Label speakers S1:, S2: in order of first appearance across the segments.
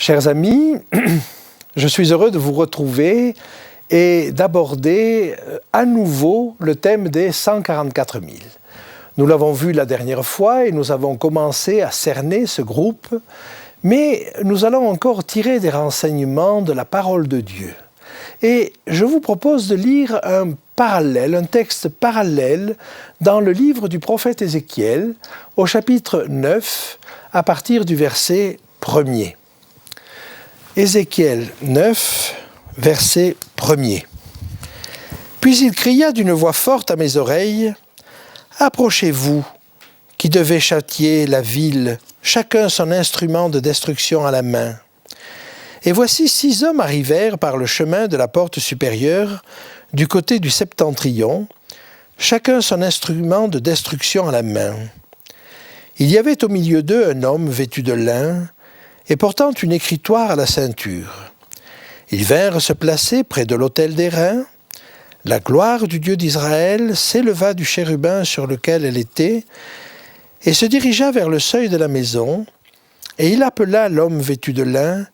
S1: Chers amis, je suis heureux de vous retrouver et d'aborder à nouveau le thème des 144 000. Nous l'avons vu la dernière fois et nous avons commencé à cerner ce groupe, mais nous allons encore tirer des renseignements de la parole de Dieu. Et je vous propose de lire un texte parallèle dans le livre du prophète Ézéchiel, au chapitre 9, à partir du verset 1er. Ézéchiel 9, verset 1er. Puis il cria d'une voix forte à mes oreilles, « Approchez-vous, qui devez châtier la ville, chacun son instrument de destruction à la main. » Et voici 6 hommes arrivèrent par le chemin de la porte supérieure, du côté du septentrion, chacun son instrument de destruction à la main. Il y avait au milieu d'eux un homme vêtu de lin, et portant une écritoire à la ceinture. Ils vinrent se placer près de l'autel d'airain. La gloire du Dieu d'Israël s'éleva du chérubin sur lequel elle était, et se dirigea vers le seuil de la maison, et il appela l'homme vêtu de lin,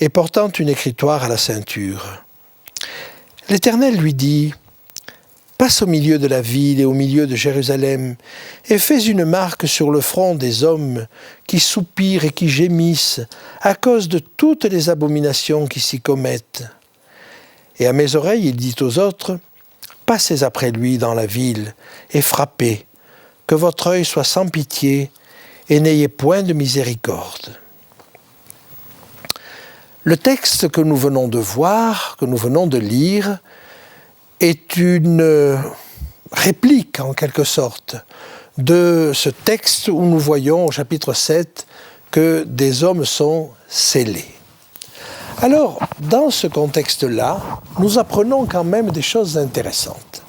S1: et portant une écritoire à la ceinture. L'Éternel lui dit, « Passe au milieu de la ville et au milieu de Jérusalem, et fais une marque sur le front des hommes qui soupirent et qui gémissent à cause de toutes les abominations qui s'y commettent. » Et à mes oreilles, il dit aux autres, « Passez après lui dans la ville et frappez, que votre œil soit sans pitié et n'ayez point de miséricorde. » Le texte que nous venons de voir, que nous venons de lire, est une réplique, en quelque sorte, de ce texte où nous voyons au chapitre 7 que des hommes sont scellés. Alors, dans ce contexte-là, nous apprenons quand même des choses intéressantes.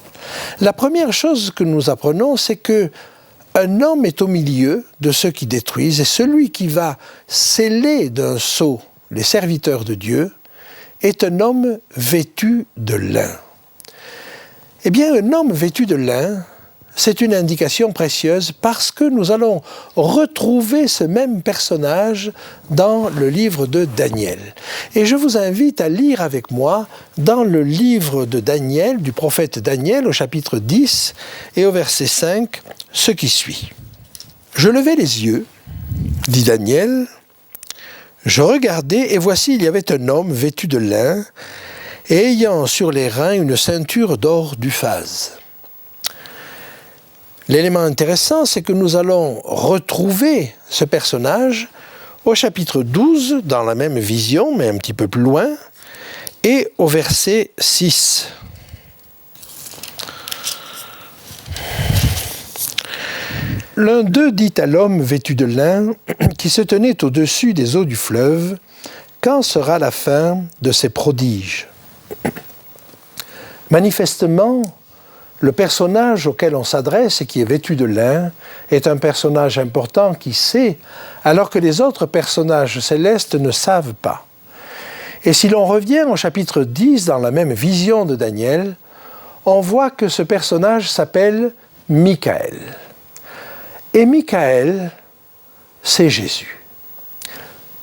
S1: La première chose que nous apprenons, c'est que un homme est au milieu de ceux qui détruisent, et celui qui va sceller d'un sceau les serviteurs de Dieu est un homme vêtu de lin. Eh bien, un homme vêtu de lin, c'est une indication précieuse parce que nous allons retrouver ce même personnage dans le livre de Daniel. Et je vous invite à lire avec moi dans le livre de Daniel, du prophète Daniel, au chapitre 10 et au verset 5, ce qui suit. « Je levai les yeux, dit Daniel, je regardai et voici il y avait un homme vêtu de lin, et ayant sur les reins une ceinture d'or d'Uphaz. » L'élément intéressant, c'est que nous allons retrouver ce personnage au chapitre 12, dans la même vision, mais un petit peu plus loin, et au verset 6. L'un d'eux dit à l'homme vêtu de lin, qui se tenait au-dessus des eaux du fleuve, « Quand sera la fin de ces prodiges ?» Manifestement, le personnage auquel on s'adresse et qui est vêtu de lin est un personnage important qui sait, alors que les autres personnages célestes ne savent pas. Et si l'on revient au chapitre 10, dans la même vision de Daniel, on voit que ce personnage s'appelle Michaël. Et Michaël, c'est Jésus.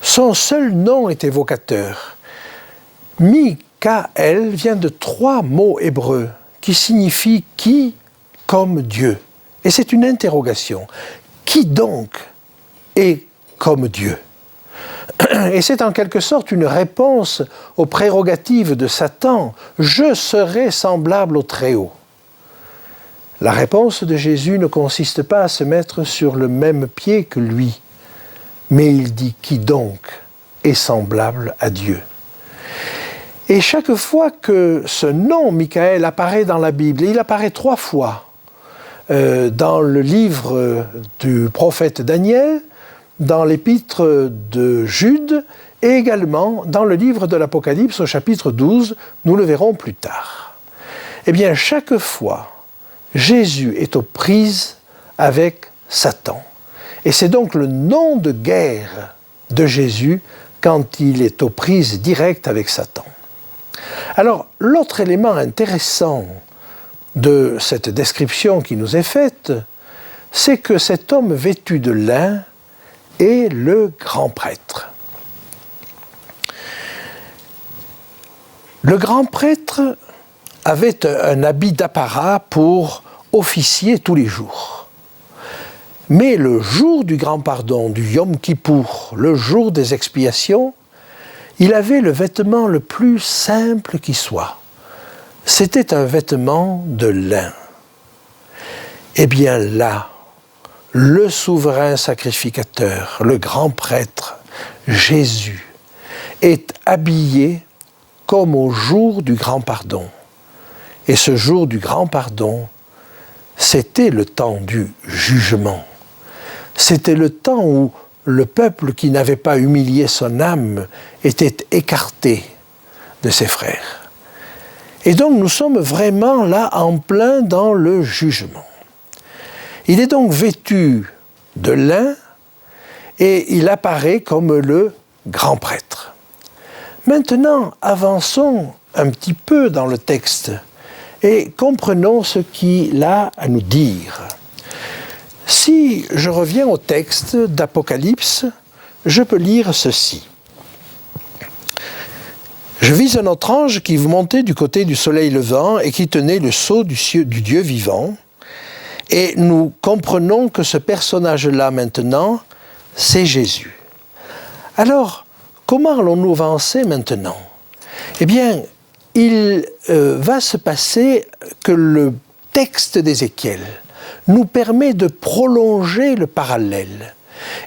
S1: Son seul nom est évocateur. Michaël vient de 3 mots hébreux qui signifient « qui » comme Dieu. Et c'est une interrogation. Qui donc est comme Dieu ? Et c'est en quelque sorte une réponse aux prérogatives de Satan. « Je serai semblable au Très-Haut ». La réponse de Jésus ne consiste pas à se mettre sur le même pied que lui, mais il dit « qui donc est semblable à Dieu ?» Et chaque fois que ce nom, Michaël, apparaît dans la Bible, et il apparaît 3 fois dans le livre du prophète Daniel, dans l'épître de Jude, et également dans le livre de l'Apocalypse au chapitre 12, nous le verrons plus tard. Eh bien, chaque fois, Jésus est aux prises avec Satan. Et c'est donc le nom de guerre de Jésus quand il est aux prises directes avec Satan. Alors, l'autre élément intéressant de cette description qui nous est faite, c'est que cet homme vêtu de lin est le grand prêtre. Le grand prêtre avait un habit d'apparat pour officier tous les jours. Mais le jour du grand pardon, du Yom Kippour, le jour des expiations, il avait le vêtement le plus simple qui soit. C'était un vêtement de lin. Eh bien là, le souverain sacrificateur, le grand prêtre, Jésus, est habillé comme au jour du grand pardon. Et ce jour du grand pardon, c'était le temps du jugement. C'était le temps où le peuple qui n'avait pas humilié son âme était écarté de ses frères. Et donc nous sommes vraiment là en plein dans le jugement. Il est donc vêtu de lin et il apparaît comme le grand prêtre. Maintenant, avançons un petit peu dans le texte et comprenons ce qu'il a à nous dire. Si je reviens au texte d'Apocalypse, je peux lire ceci. Je vis un autre ange qui montait du côté du soleil levant et qui tenait le sceau du Dieu vivant. Et nous comprenons que ce personnage-là maintenant, c'est Jésus. Alors, comment allons-nous avancer maintenant? Eh bien, il va se passer que le texte d'Ézéchiel nous permet de prolonger le parallèle.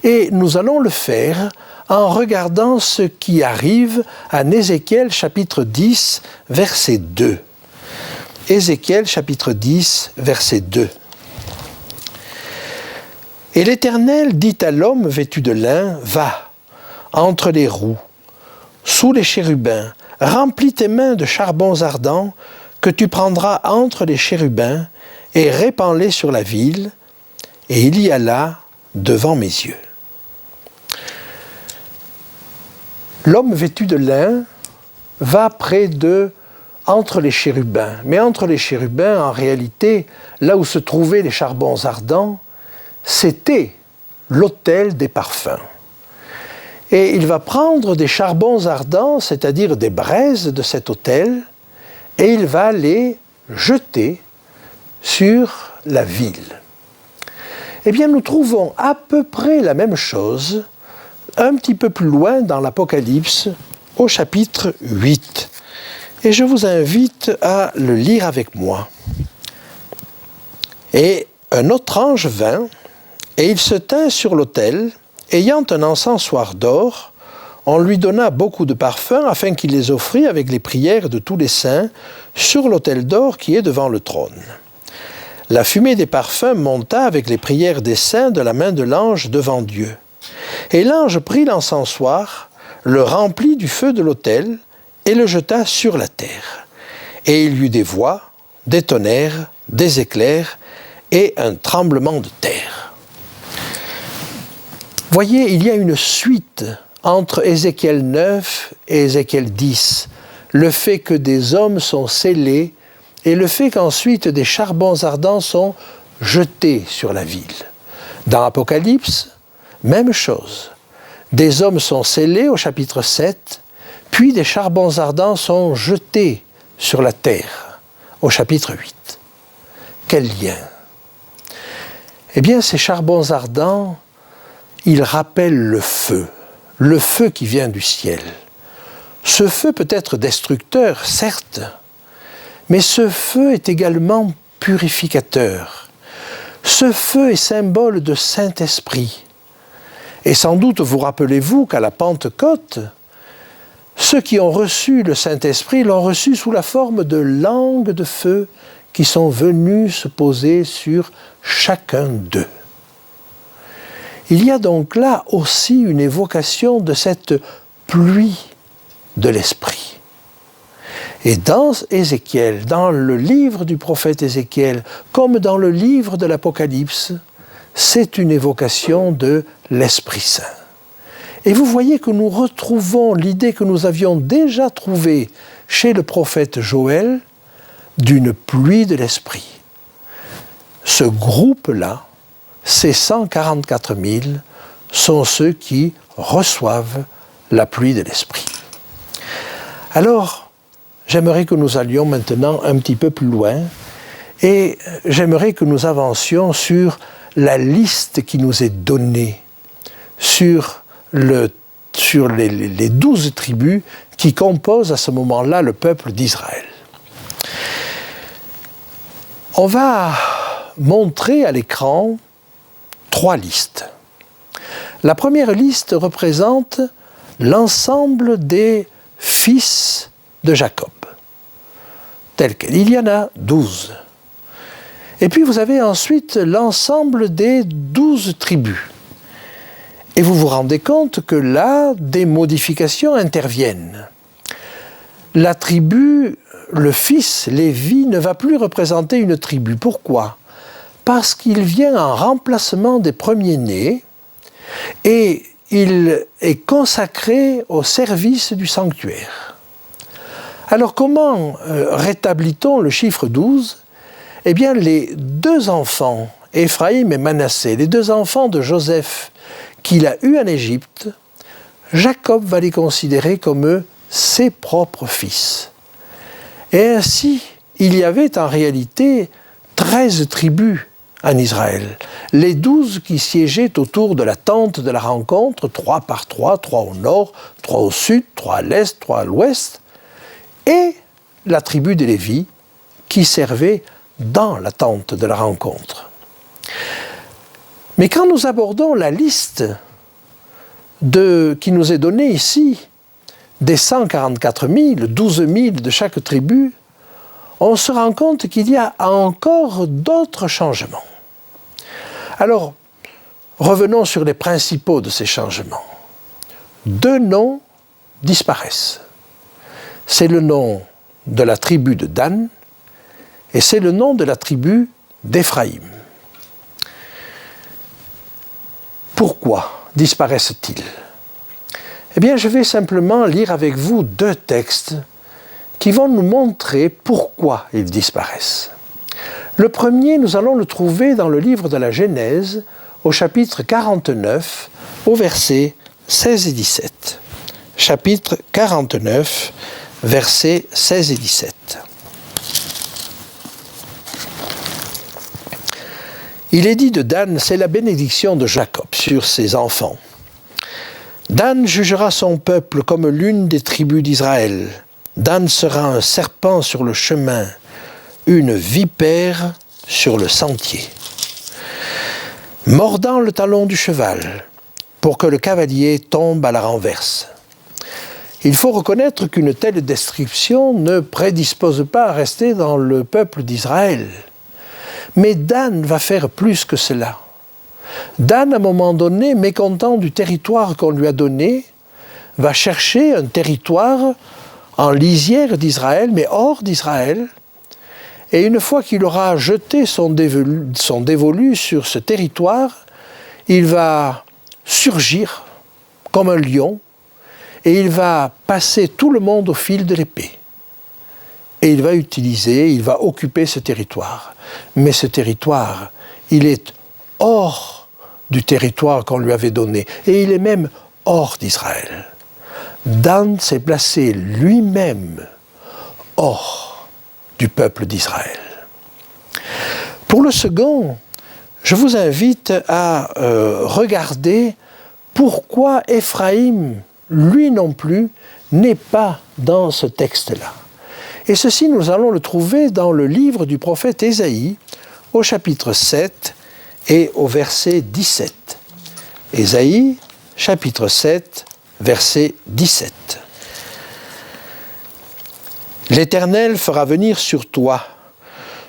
S1: Et nous allons le faire en regardant ce qui arrive à Ézéchiel chapitre 10, verset 2. Ézéchiel chapitre 10, verset 2. Et l'Éternel dit à l'homme vêtu de lin, « Va, entre les roues, sous les chérubins, remplis tes mains de charbons ardents que tu prendras entre les chérubins et répands-les sur la ville. » Et il y alla devant mes yeux. L'homme vêtu de lin va près entre les chérubins. Mais entre les chérubins, en réalité, là où se trouvaient les charbons ardents, c'était l'autel des parfums. Et il va prendre des charbons ardents, c'est-à-dire des braises de cet autel, et il va les jeter sur la ville. Eh bien, nous trouvons à peu près la même chose un petit peu plus loin dans l'Apocalypse, au chapitre 8. Et je vous invite à le lire avec moi. Et un autre ange vint, et il se tint sur l'autel, ayant un encensoir d'or. On lui donna beaucoup de parfums afin qu'il les offrît avec les prières de tous les saints sur l'autel d'or qui est devant le trône. La fumée des parfums monta avec les prières des saints de la main de l'ange devant Dieu. Et l'ange prit l'encensoir, le remplit du feu de l'autel et le jeta sur la terre. Et il y eut des voix, des tonnerres, des éclairs et un tremblement de terre. Voyez, il y a une suite entre Ézéchiel 9 et Ézéchiel 10. Le fait que des hommes sont scellés et le fait qu'ensuite des charbons ardents sont jetés sur la ville. Dans Apocalypse, même chose. Des hommes sont scellés au chapitre 7, puis des charbons ardents sont jetés sur la terre au chapitre 8. Quel lien? Eh bien, ces charbons ardents, ils rappellent le feu qui vient du ciel. Ce feu peut être destructeur, certes, mais ce feu est également purificateur. Ce feu est symbole de Saint-Esprit. Et sans doute vous rappelez-vous qu'à la Pentecôte, ceux qui ont reçu le Saint-Esprit l'ont reçu sous la forme de langues de feu qui sont venues se poser sur chacun d'eux. Il y a donc là aussi une évocation de cette pluie de l'Esprit. Et dans Ézéchiel, dans le livre du prophète Ézéchiel, comme dans le livre de l'Apocalypse, c'est une évocation de l'Esprit Saint. Et vous voyez que nous retrouvons l'idée que nous avions déjà trouvée chez le prophète Joël d'une pluie de l'Esprit. Ce groupe-là, ces 144 000, sont ceux qui reçoivent la pluie de l'Esprit. Alors, j'aimerais que nous allions maintenant un petit peu plus loin et j'aimerais que nous avancions sur la liste qui nous est donnée, sur les 12 tribus qui composent à ce moment-là le peuple d'Israël. On va montrer à l'écran 3 listes. La première liste représente l'ensemble des fils de Jacob, tel quel. Il y en a 12. Et puis vous avez ensuite l'ensemble des 12 tribus. Et vous vous rendez compte que là, des modifications interviennent. La tribu, le fils Lévi, ne va plus représenter une tribu. Pourquoi ? Parce qu'il vient en remplacement des premiers-nés et il est consacré au service du sanctuaire. Alors comment rétablit-on le chiffre 12 ? Eh bien, les 2 enfants, Éphraïm et Manassé, les 2 enfants de Joseph qu'il a eus en Égypte, Jacob va les considérer comme ses propres fils. Et ainsi, il y avait en réalité 13 tribus en Israël. Les 12 qui siégeaient autour de la tente de la rencontre, 3 par 3, 3 au nord, 3 au sud, 3 à l'est, 3 à l'ouest, et la tribu de Lévi qui servait dans la tente de la rencontre. Mais quand nous abordons la liste qui nous est donnée ici, des 144 000, 12 000 de chaque tribu, on se rend compte qu'il y a encore d'autres changements. Alors, revenons sur les principaux de ces changements. 2 noms disparaissent. C'est le nom de la tribu de Dan et c'est le nom de la tribu d'Éphraïm. Pourquoi disparaissent-ils ? Eh bien, je vais simplement lire avec vous 2 textes qui vont nous montrer pourquoi ils disparaissent. Le premier, nous allons le trouver dans le livre de la Genèse, au chapitre 49, au verset 16 et 17. Chapitre 49, versets 16 et 17. Il est dit de Dan, c'est la bénédiction de Jacob sur ses enfants. Dan jugera son peuple comme l'une des tribus d'Israël. Dan sera un serpent sur le chemin, une vipère sur le sentier. Mordant le talon du cheval, pour que le cavalier tombe à la renverse. Il faut reconnaître qu'une telle description ne prédispose pas à rester dans le peuple d'Israël. Mais Dan va faire plus que cela. Dan, à un moment donné, mécontent du territoire qu'on lui a donné, va chercher un territoire en lisière d'Israël, mais hors d'Israël. Et une fois qu'il aura jeté son dévolu sur ce territoire, il va surgir comme un lion et il va passer tout le monde au fil de l'épée. Et il va occuper ce territoire. Mais ce territoire, il est hors du territoire qu'on lui avait donné. Et il est même hors d'Israël. Dan s'est placé lui-même hors du peuple d'Israël. Pour le second, je vous invite à regarder pourquoi Éphraïm, lui non plus, n'est pas dans ce texte-là. Et ceci, nous allons le trouver dans le livre du prophète Ésaïe, au chapitre 7 et au verset 17. Ésaïe, chapitre 7, verset 17. L'Éternel fera venir sur toi,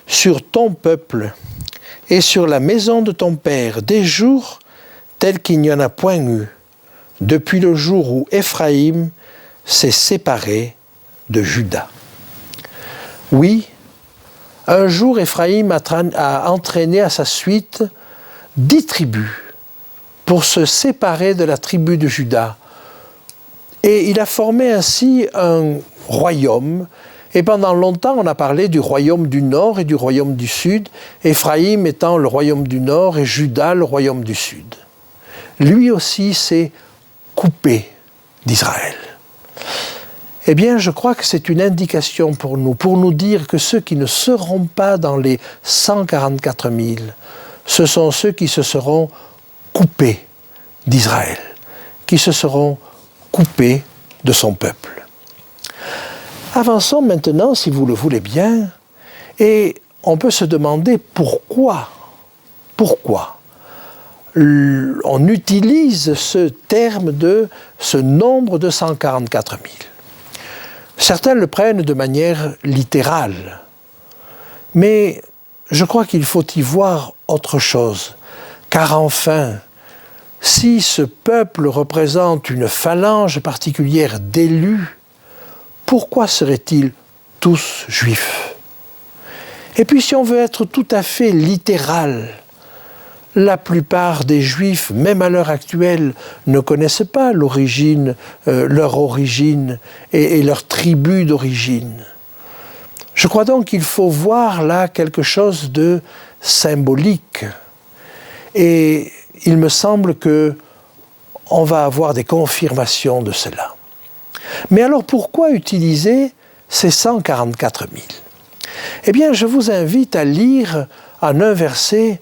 S1: sur ton peuple et sur la maison de ton père des jours tels qu'il n'y en a point eu, depuis le jour où Éphraïm s'est séparé de Juda. Oui, un jour Éphraïm a entraîné à sa suite 10 tribus pour se séparer de la tribu de Juda. Et il a formé ainsi un royaume. Et pendant longtemps, on a parlé du royaume du nord et du royaume du sud, Éphraïm étant le royaume du nord et Juda le royaume du sud. Lui aussi s'est coupé d'Israël. Eh bien, je crois que c'est une indication pour nous dire que ceux qui ne seront pas dans les 144 000, ce sont ceux qui se seront coupés d'Israël, qui se seront coupés de son peuple. Avançons maintenant, si vous le voulez bien, et on peut se demander pourquoi on utilise ce terme de ce nombre de 144 000. Certains le prennent de manière littérale, mais je crois qu'il faut y voir autre chose, car enfin, si ce peuple représente une phalange particulière d'élus, pourquoi seraient-ils tous juifs? Et puis si on veut être tout à fait littéral, la plupart des Juifs, même à l'heure actuelle, ne connaissent pas leur origine et leur tribu d'origine. Je crois donc qu'il faut voir là quelque chose de symbolique. Et il me semble qu'on va avoir des confirmations de cela. Mais alors pourquoi utiliser ces 144 000 ? Eh bien, je vous invite à lire en un verset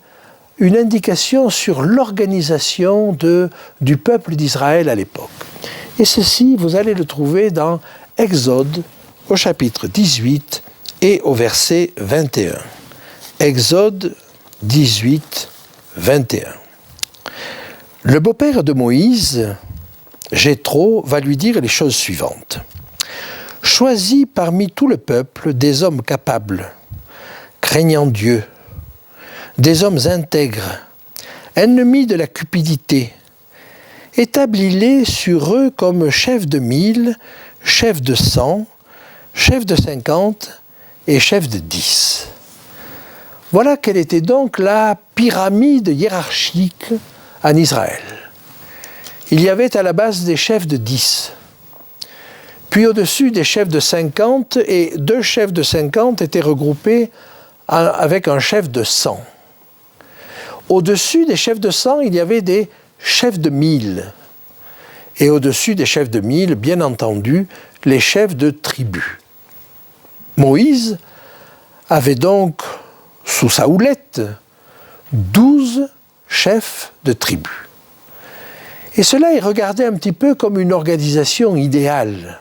S1: une indication sur l'organisation du peuple d'Israël à l'époque. Et ceci, vous allez le trouver dans Exode, au chapitre 18 et au verset 21. Exode 18, 21. Le beau-père de Moïse, Jéthro, va lui dire les choses suivantes. « Choisis parmi tout le peuple des hommes capables, craignant Dieu, des hommes intègres, ennemis de la cupidité. Établis-les sur eux comme chefs de 1000, chefs de 100, chefs de 50 et chefs de 10. » Voilà quelle était donc la pyramide hiérarchique en Israël. Il y avait à la base des chefs de 10, puis au-dessus des chefs de 50, et 2 chefs de 50 étaient regroupés avec un chef de 100. Au-dessus des chefs de 100, il y avait des chefs de 1000. Et au-dessus des chefs de 1000, bien entendu, les chefs de tribus. Moïse avait donc, sous sa houlette, 12 chefs de tribus. Et cela est regardé un petit peu comme une organisation idéale.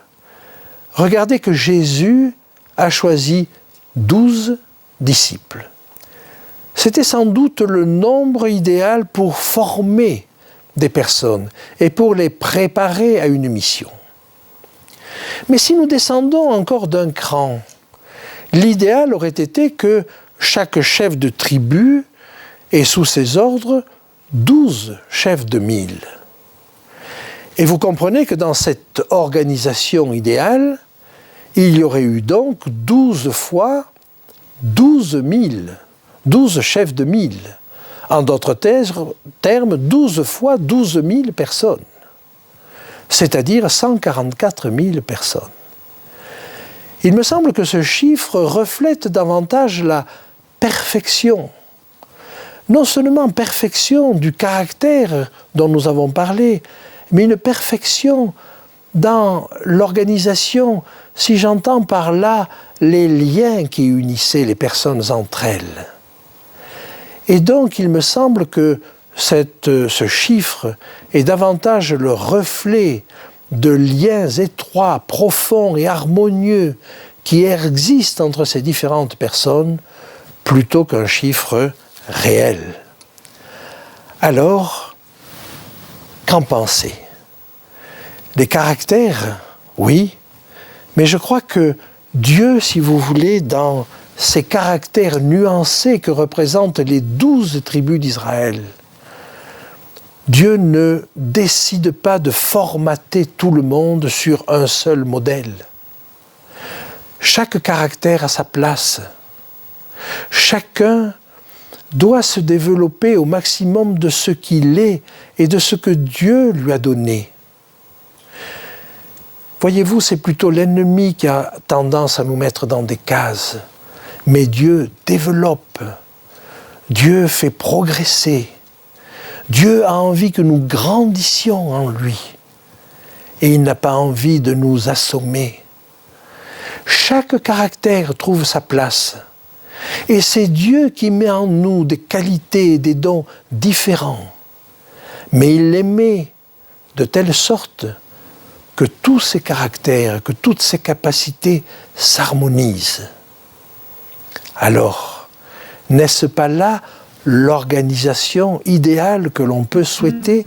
S1: Regardez que Jésus a choisi 12 disciples. C'était sans doute le nombre idéal pour former des personnes et pour les préparer à une mission. Mais si nous descendons encore d'un cran, l'idéal aurait été que chaque chef de tribu ait sous ses ordres 12 chefs de 1000. Et vous comprenez que dans cette organisation idéale, il y aurait eu donc 12 fois 12 000. 12 chefs de 1000. En d'autres termes, 12 fois 12 000 personnes. C'est-à-dire 144 000 personnes. Il me semble que ce chiffre reflète davantage la perfection. Non seulement perfection du caractère dont nous avons parlé, mais une perfection dans l'organisation, si j'entends par là les liens qui unissaient les personnes entre elles. Et donc, il me semble que ce chiffre est davantage le reflet de liens étroits, profonds et harmonieux qui existent entre ces différentes personnes, plutôt qu'un chiffre réel. Alors, qu'en penser? Des caractères, oui, mais je crois que Dieu, si vous voulez, dans ces caractères nuancés que représentent les 12 tribus d'Israël, Dieu ne décide pas de formater tout le monde sur un seul modèle. Chaque caractère a sa place. Chacun doit se développer au maximum de ce qu'il est et de ce que Dieu lui a donné. Voyez-vous, c'est plutôt l'ennemi qui a tendance à nous mettre dans des cases. Mais Dieu développe, Dieu fait progresser, Dieu a envie que nous grandissions en lui. Et il n'a pas envie de nous assommer. Chaque caractère trouve sa place. Et c'est Dieu qui met en nous des qualités et des dons différents. Mais il les met de telle sorte que tous ces caractères, que toutes ces capacités s'harmonisent. Alors, n'est-ce pas là l'organisation idéale que l'on peut souhaiter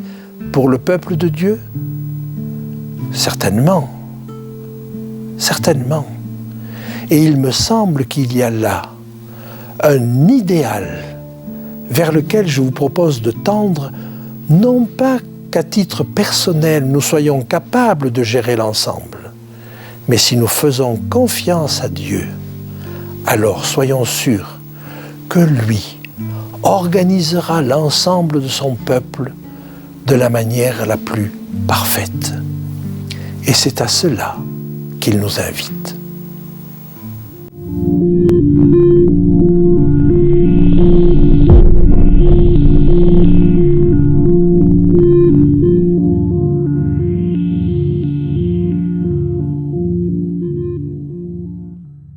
S1: pour le peuple de Dieu? Certainement. Certainement. Et il me semble qu'il y a là un idéal vers lequel je vous propose de tendre, non pas qu'à titre personnel nous soyons capables de gérer l'ensemble, mais si nous faisons confiance à Dieu, alors soyons sûrs que lui organisera l'ensemble de son peuple de la manière la plus parfaite. Et c'est à cela qu'il nous invite.